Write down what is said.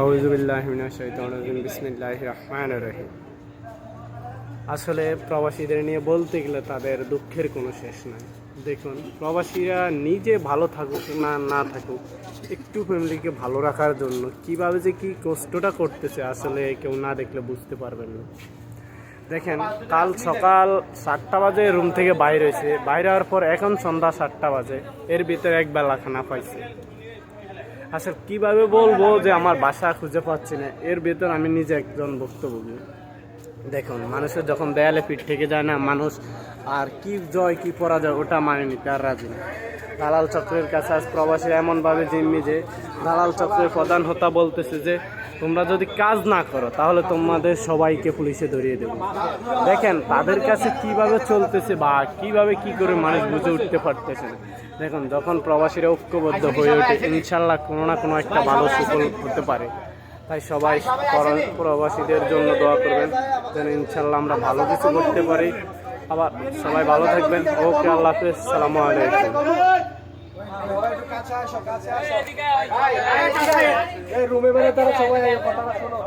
আউযু বিল্লাহি মিনাশ শাইতানির রাজিম বিসমিল্লাহির রহমানির রহিম। আসলে প্রবাসীদের নিয়ে বলতে গেলে তাদের দুঃখের কোনো শেষ নাই। দেখুন, প্রবাসীরা নিজে ভালো থাকুক না থাকুক, একটু ফ্যামিলিকে ভালো রাখার জন্য কীভাবে যে কী কষ্টটা করতেছে আসলে কেউ না দেখলে বুঝতে পারবেন না। দেখেন, কাল সকাল 7টা বাজে রুম থেকে বাইরে হয়েছে, বাইরে হওয়ার পর এখন সন্ধ্যা 7টা বাজে, এর ভিতরে এক বেলা খানা পাইছে। আসলে কীভাবে বলবো যে আমার বাসা খুঁজে পাচ্ছি না, এর ভিতর আমি নিজে একজন ভুক্তভোগী। দেখুন, মানুষের যখন দেয়ালে পিঠ থেকে যায় না, মানুষ আর কি জয় কি পরাজয় ওটা মানে নিতে আর রাজি না। দালাল চক্রের কাছে আজ প্রবাসীরা এমনভাবে জিম্মি যে দালাল চক্রের প্রধান হোতা বলতেছে যে তোমরা যদি কাজ না করো তাহলে তোমাদের সবাইকে পুলিশে ধরিয়ে দেবো। দেখেন তাদের কাছে কিভাবে চলতেছে বা কিভাবে কি করে মানুষ বুঝে উঠতে পারতেছে না। দেখুন, যখন প্রবাসীরা ঐক্যবদ্ধ হয়ে ওঠে ইনশাল্লাহ কোনো না কোনো একটা ভালো সুফল হতে পারে। তাই সবাই প্রবাসীদের জন্য দোয়া করবেন যেন ইনশাল্লাহ আমরা ভালো কিছু করতে পারি। আবার সবাই ভালো থাকবেন। ওকে, আল্লাহ হাফেজ, আসসালামু আলাইকুম। রুমে বেড়ে তারা সবাই কথা শোনো।